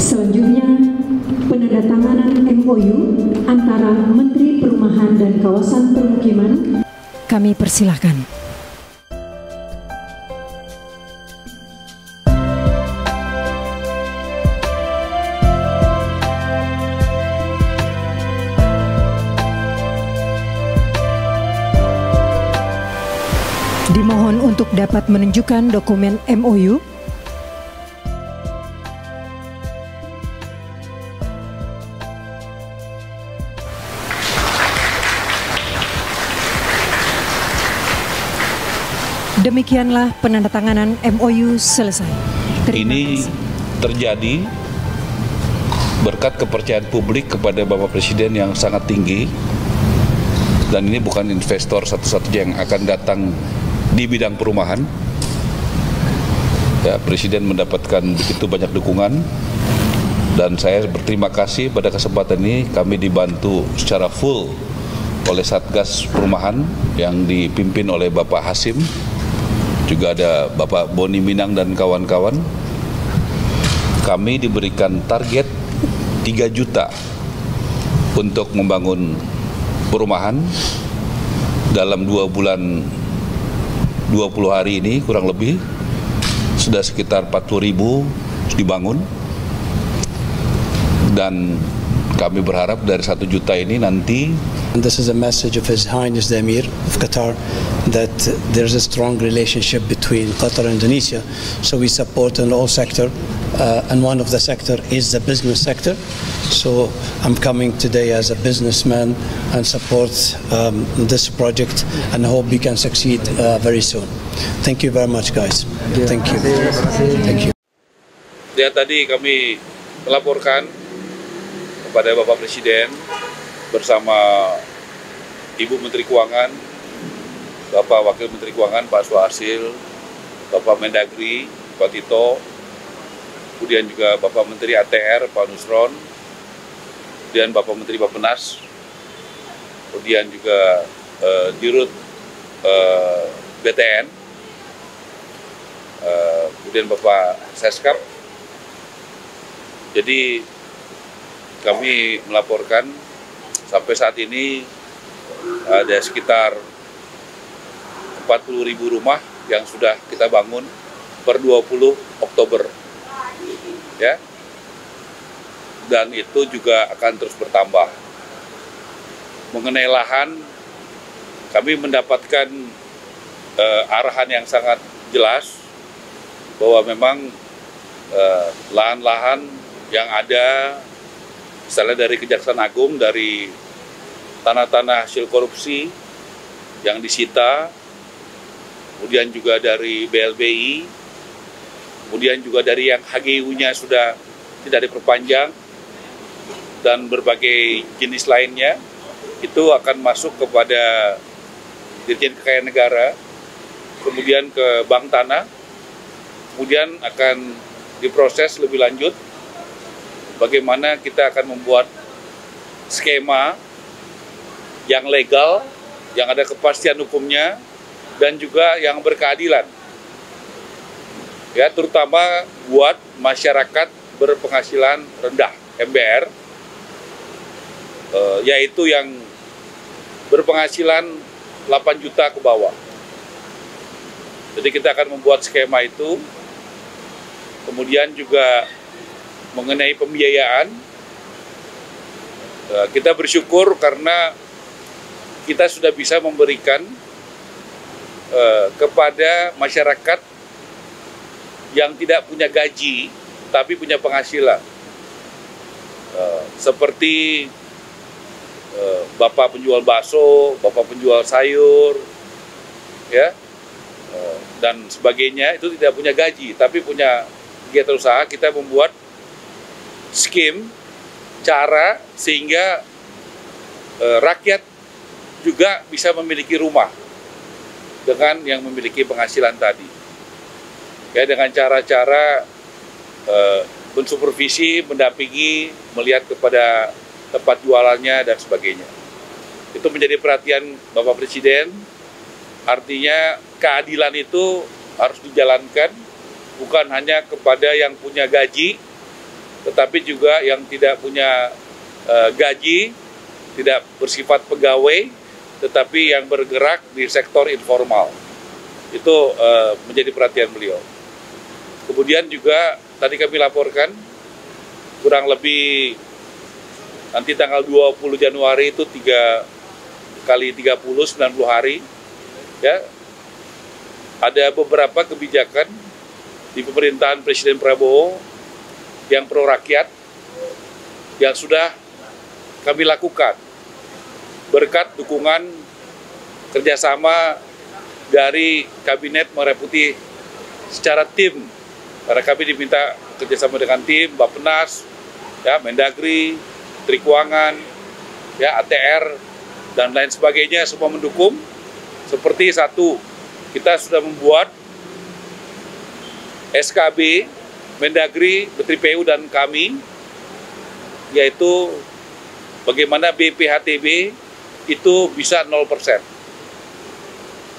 Selanjutnya, penandatanganan MOU antara Menteri Perumahan dan Kawasan Permukiman. Kami persilahkan. Dimohon untuk dapat menunjukkan dokumen MOU. Demikianlah penandatanganan MOU selesai. Ini terjadi berkat kepercayaan publik kepada Bapak Presiden yang sangat tinggi, dan ini bukan investor satu-satunya yang akan datang di bidang perumahan. Ya, Presiden mendapatkan begitu banyak dukungan, dan saya berterima kasih pada kesempatan ini kami dibantu secara full oleh Satgas Perumahan yang dipimpin oleh Bapak Hasim. Juga ada Bapak Boni Minang dan kawan-kawan. Kami diberikan target 3 juta untuk membangun perumahan dalam 2 bulan 20 hari ini, kurang lebih sudah sekitar 40.000 dibangun, dan kami berharap dari 1 juta ini nanti. And this is a message of His Highness the Emir of Qatar that there's a strong relationship between Qatar and Indonesia. So we support in all sector, and one of the sector is the business sector. So I'm coming today as a businessman and support this project, and hope we can succeed very soon. Thank you very much, guys. Thank you. Thank you. Ya, tadi kami melaporkan kepada Bapak Presiden bersama Ibu Menteri Keuangan, Bapak Wakil Menteri Keuangan Pak Suharsil, Bapak Mendagri Pak Tito, kemudian juga Bapak Menteri ATR Pak Nusron, kemudian Bapak Menteri Bappenas, kemudian juga Dirut BTN, kemudian Bapak Seskap. Jadi kami melaporkan sampai saat ini ada sekitar 40.000 rumah yang sudah kita bangun per 20 Oktober. Ya. Dan itu juga akan terus bertambah. Mengenai lahan, kami mendapatkan arahan yang sangat jelas bahwa memang lahan-lahan yang ada, misalnya dari Kejaksaan Agung, dari tanah-tanah hasil korupsi yang disita, kemudian juga dari BLBI, kemudian juga dari yang HGU-nya sudah tidak diperpanjang, dan berbagai jenis lainnya, itu akan masuk kepada Dirjen Kekayaan Negara, kemudian ke Bank Tanah, kemudian akan diproses lebih lanjut bagaimana kita akan membuat skema yang legal, yang ada kepastian hukumnya, dan juga yang berkeadilan. Ya, terutama buat masyarakat berpenghasilan rendah, MBR, yaitu yang berpenghasilan 8 juta ke bawah. Jadi kita akan membuat skema itu, kemudian juga mengenai pembiayaan, kita bersyukur karena kita sudah bisa memberikan kepada masyarakat yang tidak punya gaji tapi punya penghasilan, seperti bapak penjual bakso, bapak penjual sayur, ya, dan sebagainya, itu tidak punya gaji tapi punya kegiatan usaha. Kita membuat skim cara sehingga rakyat juga bisa memiliki rumah dengan yang memiliki penghasilan tadi, ya, dengan cara-cara mensupervisi, mendampingi, melihat kepada tempat jualannya dan sebagainya. Itu menjadi perhatian Bapak Presiden. Artinya keadilan itu harus dijalankan bukan hanya kepada yang punya gaji tetapi juga yang tidak punya gaji, tidak bersifat pegawai, tetapi yang bergerak di sektor informal. Itu menjadi perhatian beliau. Kemudian juga tadi kami laporkan, kurang lebih nanti tanggal 20 Januari itu 3 kali 30, 90 hari, ya, ada beberapa kebijakan di pemerintahan Presiden Prabowo yang pro rakyat yang sudah kami lakukan berkat dukungan kerjasama dari Kabinet Merah Putih secara tim, karena kami diminta kerjasama dengan tim Bappenas, ya, Mendagri, Menteri Keuangan, ya, ATR, dan lain sebagainya, semua mendukung. Seperti satu, kita sudah membuat SKB, Mendagri, Menteri PU, dan kami, yaitu bagaimana BPHTB itu bisa 0%,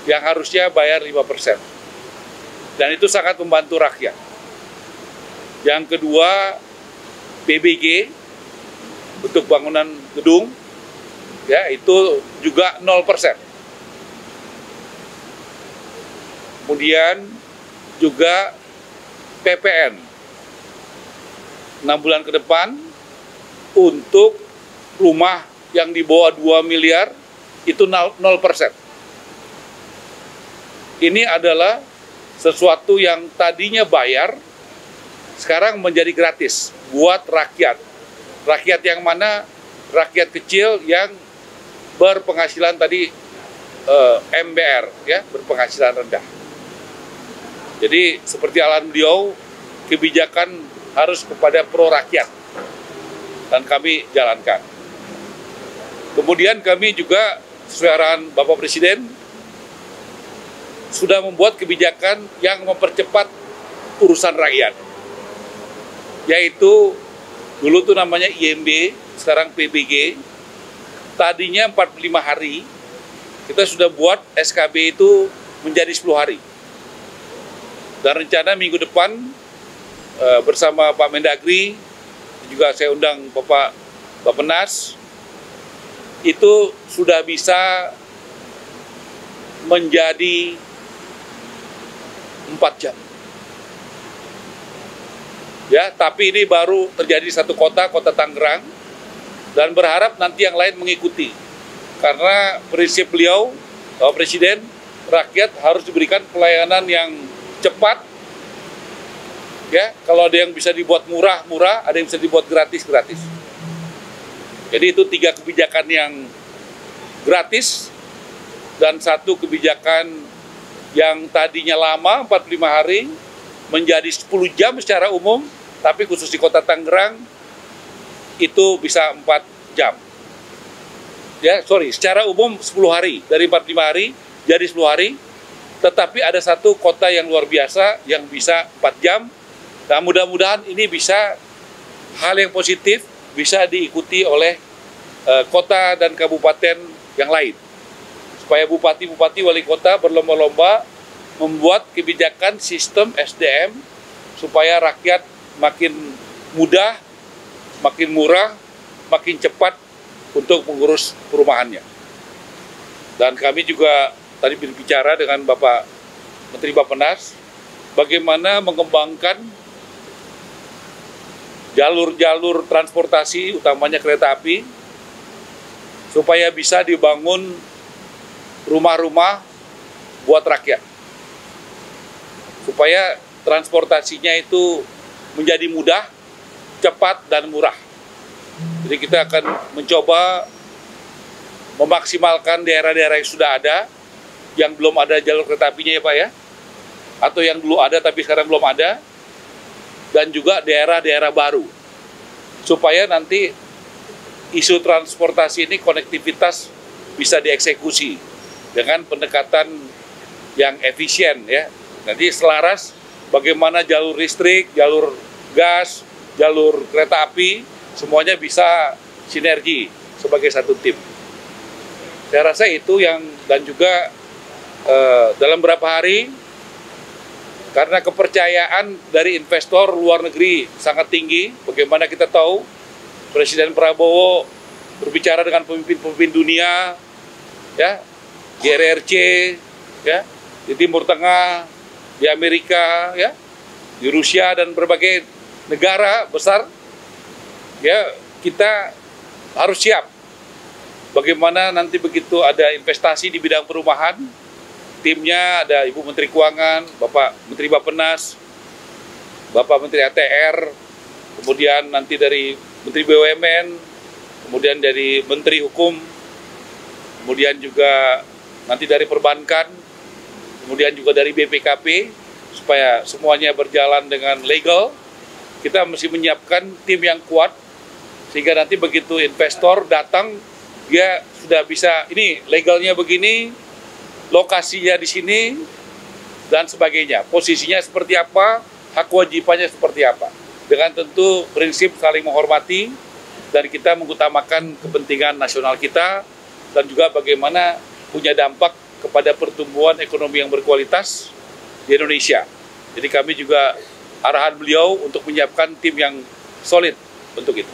yang harusnya bayar 5%. Dan itu sangat membantu rakyat. Yang kedua, PBG, untuk bangunan gedung, ya, itu juga 0%. Kemudian juga PPN 6 bulan ke depan untuk rumah yang di bawah 2 miliar itu 0%. Ini adalah sesuatu yang tadinya bayar, sekarang menjadi gratis buat rakyat. Rakyat yang mana? Rakyat kecil yang berpenghasilan tadi MBR, ya, berpenghasilan rendah. Jadi seperti arahan beliau, kebijakan harus kepada pro rakyat, dan kami jalankan. Kemudian kami juga sesuai arahan Bapak Presiden sudah membuat kebijakan yang mempercepat urusan rakyat, yaitu dulu tuh namanya IMB, sekarang PBG. Tadinya 45 hari, kita sudah buat SKB itu menjadi 10 hari. Dan rencana minggu depan bersama Pak Mendagri, juga saya undang Bapak Bappenas, itu sudah bisa menjadi 4 jam. Ya, tapi ini baru terjadi di satu kota, Kota Tangerang, dan berharap nanti yang lain mengikuti. Karena prinsip beliau, Bapak Presiden, rakyat harus diberikan pelayanan yang cepat. Ya, kalau ada yang bisa dibuat murah-murah, ada yang bisa dibuat gratis-gratis. Jadi itu 3 kebijakan yang gratis, dan 1 kebijakan yang tadinya lama 45 hari menjadi 10 jam secara umum, tapi khusus di Kota Tangerang itu bisa 4 jam. Ya, secara umum 10 hari, dari 45 hari jadi 10 hari, tetapi ada 1 kota yang luar biasa yang bisa 4 jam. Nah, mudah-mudahan ini bisa hal yang positif, bisa diikuti oleh kota dan kabupaten yang lain. Supaya bupati-bupati, wali kota berlomba-lomba membuat kebijakan sistem SDM supaya rakyat makin mudah, makin murah, makin cepat untuk mengurus perumahannya. Dan kami juga tadi berbicara dengan Bapak Menteri Bappenas bagaimana mengembangkan jalur-jalur transportasi, utamanya kereta api, supaya bisa dibangun rumah-rumah buat rakyat, supaya transportasinya itu menjadi mudah, cepat, dan murah. Jadi kita akan mencoba memaksimalkan daerah-daerah yang sudah ada, yang belum ada jalur kereta apinya, ya Pak, ya, atau yang dulu ada tapi sekarang belum ada, dan juga daerah-daerah baru, supaya nanti isu transportasi ini, konektivitas bisa dieksekusi dengan pendekatan yang efisien, ya. Nanti selaras bagaimana jalur listrik, jalur gas, jalur kereta api, semuanya bisa sinergi sebagai satu tim. Saya rasa itu yang, dan juga dalam beberapa hari Karena kepercayaan dari investor luar negeri sangat tinggi. Bagaimana kita tahu Presiden Prabowo berbicara dengan pemimpin-pemimpin dunia, ya, di RRC, ya, di Timur Tengah, di Amerika, ya, di Rusia dan berbagai negara besar. Ya, kita harus siap. Bagaimana nanti begitu ada investasi di bidang perumahan, timnya ada Ibu Menteri Keuangan, Bapak Menteri Bappenas, Bapak Menteri ATR, kemudian nanti dari Menteri BUMN, kemudian dari Menteri Hukum, kemudian juga nanti dari Perbankan, kemudian juga dari BPKP, supaya semuanya berjalan dengan legal. Kita mesti menyiapkan tim yang kuat, sehingga nanti begitu investor datang, dia sudah bisa, ini legalnya begini, lokasinya di sini, dan sebagainya. Posisinya seperti apa, hak kewajibannya seperti apa. Dengan tentu prinsip saling menghormati, dan kita mengutamakan kepentingan nasional kita, dan juga bagaimana punya dampak kepada pertumbuhan ekonomi yang berkualitas di Indonesia. Jadi kami juga arahan beliau untuk menyiapkan tim yang solid untuk itu.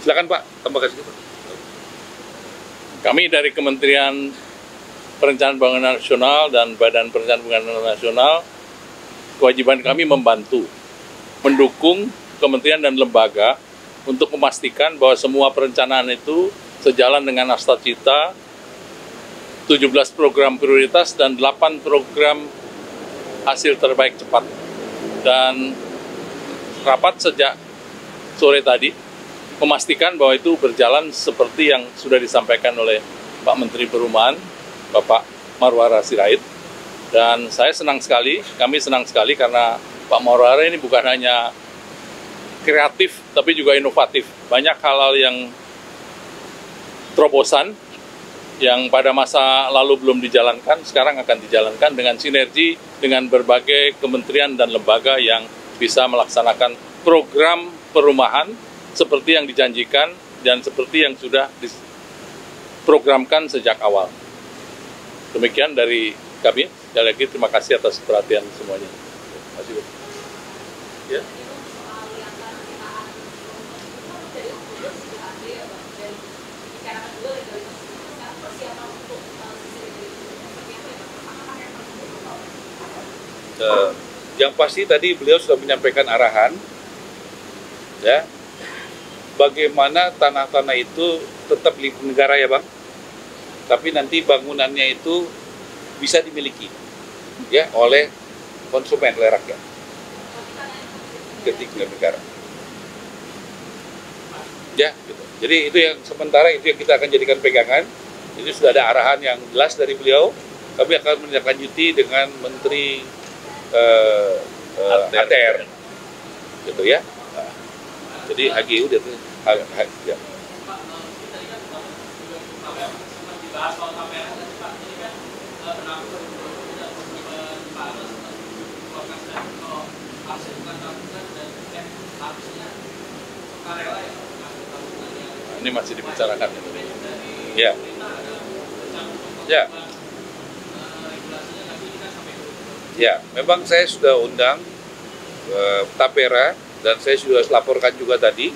Silakan Pak, tambahkan sedikit Pak. Kami dari Kementerian Perencanaan Pembangunan Nasional dan Badan Perencanaan Pembangunan Nasional, kewajiban kami membantu, mendukung kementerian dan lembaga untuk memastikan bahwa semua perencanaan itu sejalan dengan Nawacita, 17 program prioritas dan 8 program hasil terbaik cepat. Dan rapat sejak sore tadi memastikan bahwa itu berjalan seperti yang sudah disampaikan oleh Pak Menteri Perumahan, Bapak Marwara Sirait. Dan saya senang sekali, kami senang sekali karena Pak Marwara ini bukan hanya kreatif, tapi juga inovatif. Banyak hal-hal yang terobosan, yang pada masa lalu belum dijalankan, sekarang akan dijalankan dengan sinergi dengan berbagai kementerian dan lembaga yang bisa melaksanakan program perumahan seperti yang dijanjikan dan seperti yang sudah diprogramkan sejak awal. Demikian dari kami. Sekali lagi terima kasih atas perhatian semuanya. Terima kasih. Ya. Yang pasti tadi beliau sudah menyampaikan arahan, ya, bagaimana tanah-tanah itu tetap milik negara ya Bang, tapi nanti bangunannya itu bisa dimiliki, ya, oleh konsumen, oleh rakyat, ketika negara, ya, gitu. Jadi itu yang sementara itu yang kita akan jadikan pegangan. Ini sudah ada arahan yang jelas dari beliau. Kami akan menindaklanjuti dengan Menteri ATR, gitu ya. Nah, jadi HGU dia tuh, ya. Ini masih dibicarakan. Ya. Ya. Ya, memang saya sudah undang Tapera dan saya sudah laporkan juga tadi.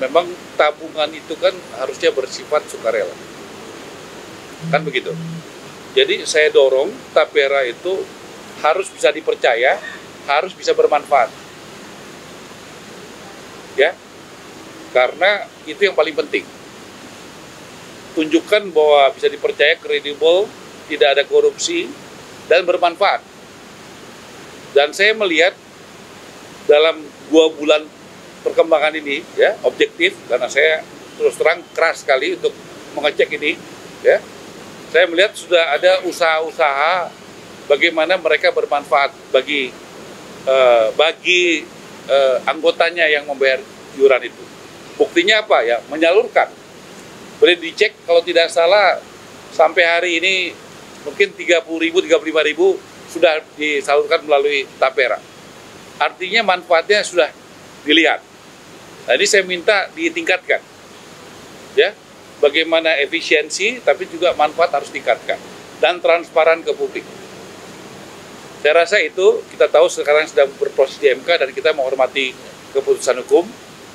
Memang tabungan itu kan harusnya bersifat sukarela. Kan begitu. Jadi saya dorong Tapera itu harus bisa dipercaya, harus bisa bermanfaat. Ya. Karena itu yang paling penting. Tunjukkan bahwa bisa dipercaya, kredibel, tidak ada korupsi, dan bermanfaat. Dan saya melihat dalam 2 bulan perkembangan ini, ya, objektif, karena saya terus terang keras sekali untuk mengecek ini, ya, saya melihat sudah ada usaha-usaha bagaimana mereka bermanfaat bagi anggotanya yang membayar iuran itu. Buktinya apa? Ya, menyalurkan. Boleh dicek kalau tidak salah sampai hari ini mungkin 30.000, 35.000 sudah disalurkan melalui Tapera. Artinya manfaatnya sudah dilihat. Nah, ini saya minta ditingkatkan. Ya, bagaimana efisiensi tapi juga manfaat harus ditingkatkan dan transparan ke publik. Saya rasa itu kita tahu sekarang sedang berproses di MK dan kita menghormati keputusan hukum.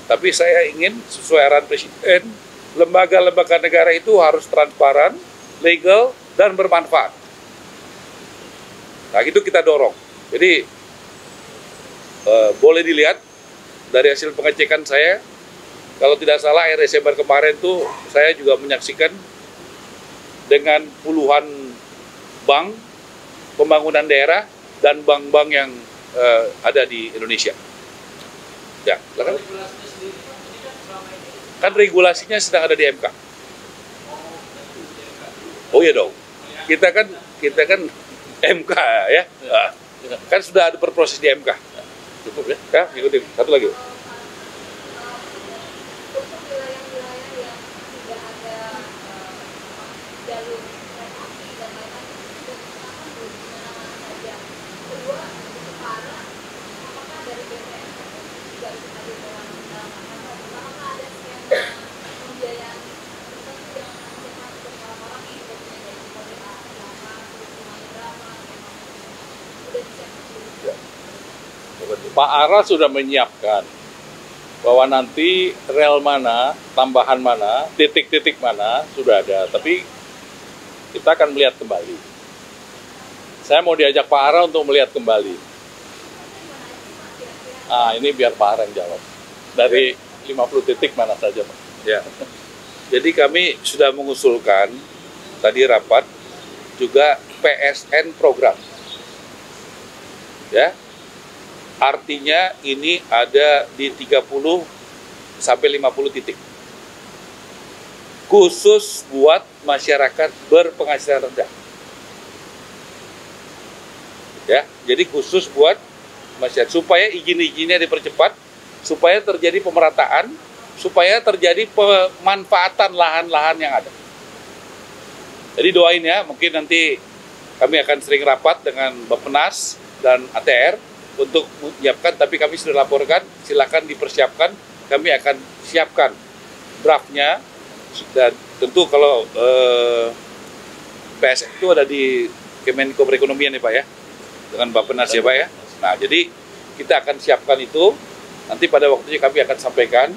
Tapi saya ingin sesuai arahan Presiden, lembaga-lembaga negara itu harus transparan, legal, dan bermanfaat. Nah, itu kita dorong. Jadi, boleh dilihat dari hasil pengecekan saya, kalau tidak salah akhir Desember kemarin tuh saya juga menyaksikan dengan puluhan bank pembangunan daerah dan bank-bank yang ada di Indonesia. Ya, silakan. Kan regulasinya sedang ada di MK. Oh iya dong. Kita kan MK ya. Kan sudah ada berproses di MK. Cukup ya? Ya, ikutin. Satu lagi. Pak Ara sudah menyiapkan bahwa nanti rel mana, tambahan mana, titik-titik mana sudah ada. Tapi kita akan melihat kembali. Saya mau diajak Pak Ara untuk melihat kembali. Ah, ini biar Pak Ara yang jawab. Dari 50 titik mana saja, Pak? Ya. Jadi kami sudah mengusulkan tadi rapat juga PSN program. Ya. Artinya ini ada di 30 sampai 50 titik. Khusus buat masyarakat berpenghasilan rendah. Ya, jadi khusus buat masyarakat supaya izin-izinnya dipercepat, supaya terjadi pemerataan, supaya terjadi pemanfaatan lahan-lahan yang ada. Jadi doain ya, mungkin nanti kami akan sering rapat dengan Bappenas dan ATR untuk menyiapkan, tapi kami sudah laporkan, silakan dipersiapkan, kami akan siapkan draftnya, dan tentu kalau PSN itu ada di Kemenko Perekonomian ya Pak ya, dengan Bappenas ya Pak ya. Nah jadi kita akan siapkan itu, nanti pada waktunya kami akan sampaikan,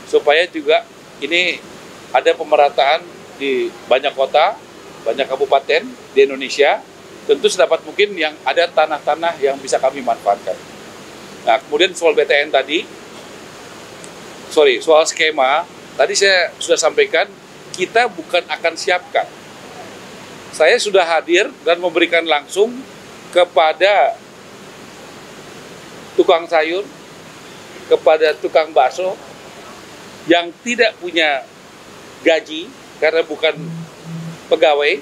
supaya juga ini ada pemerataan di banyak kota, banyak kabupaten di Indonesia. Tentu sedapat mungkin yang ada tanah-tanah yang bisa kami manfaatkan. Nah, kemudian soal BTN tadi, soal skema, tadi saya sudah sampaikan, kita bukan akan siapkan. Saya sudah hadir dan memberikan langsung kepada tukang sayur, kepada tukang bakso, yang tidak punya gaji, karena bukan pegawai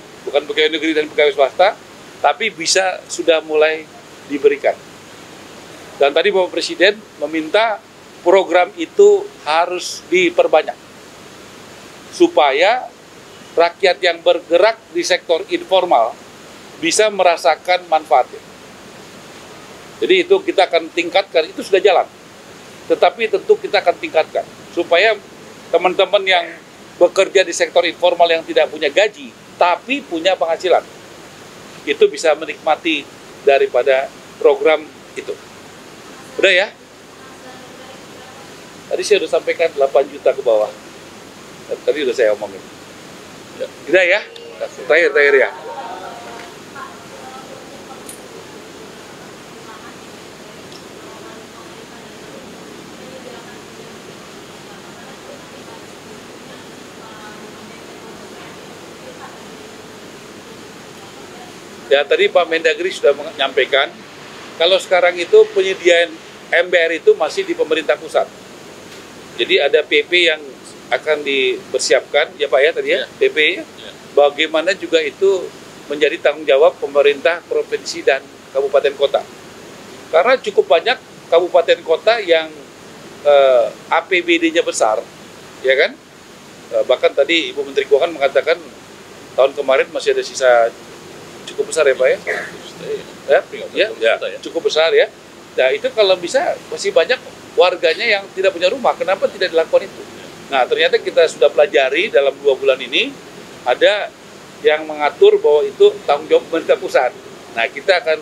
negeri dan pegawai swasta, tapi bisa sudah mulai diberikan. Dan tadi Bapak Presiden meminta program itu harus diperbanyak supaya rakyat yang bergerak di sektor informal bisa merasakan manfaatnya. Jadi itu kita akan tingkatkan, itu sudah jalan. Tetapi tentu kita akan tingkatkan supaya teman-teman yang bekerja di sektor informal yang tidak punya gaji tapi punya penghasilan, itu bisa menikmati daripada program itu. Udah ya? Tadi saya sudah sampaikan 8 juta ke bawah. Tadi sudah saya omongin. Udah ya? Terakhir ya. Ya, tadi Pak Mendagri sudah menyampaikan, kalau sekarang itu penyediaan MBR itu masih di pemerintah pusat. Jadi ada PP yang akan dipersiapkan, ya Pak ya tadi ya, PP. Ya. Bagaimana juga itu menjadi tanggung jawab pemerintah provinsi dan kabupaten kota. Karena cukup banyak kabupaten kota yang APBD-nya besar, ya kan? Bahkan tadi Ibu Menteri Keuangan mengatakan tahun kemarin masih ada sisa cukup besar ya Pak ya? Cukup besar ya. Nah itu kalau bisa masih banyak warganya yang tidak punya rumah, kenapa tidak dilakukan itu? Nah ternyata kita sudah pelajari dalam 2 bulan ini, ada yang mengatur bahwa itu tanggung jawab pemerintah pusat. Nah kita akan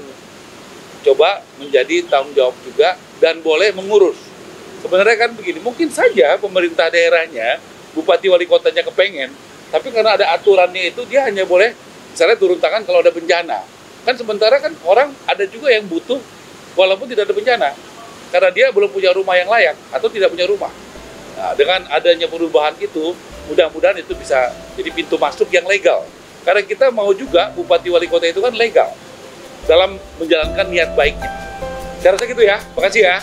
coba menjadi tanggung jawab juga dan boleh mengurus. Sebenarnya kan begini, mungkin saja pemerintah daerahnya, bupati wali kotanya kepengen, tapi karena ada aturannya itu dia hanya boleh misalnya turun tangan kalau ada bencana. Kan sementara kan orang ada juga yang butuh walaupun tidak ada bencana, karena dia belum punya rumah yang layak atau tidak punya rumah. Nah, dengan adanya perubahan itu, mudah-mudahan itu bisa jadi pintu masuk yang legal. Karena kita mau juga bupati wali kota itu kan legal dalam menjalankan niat baik. Saya rasa gitu ya. Makasih ya.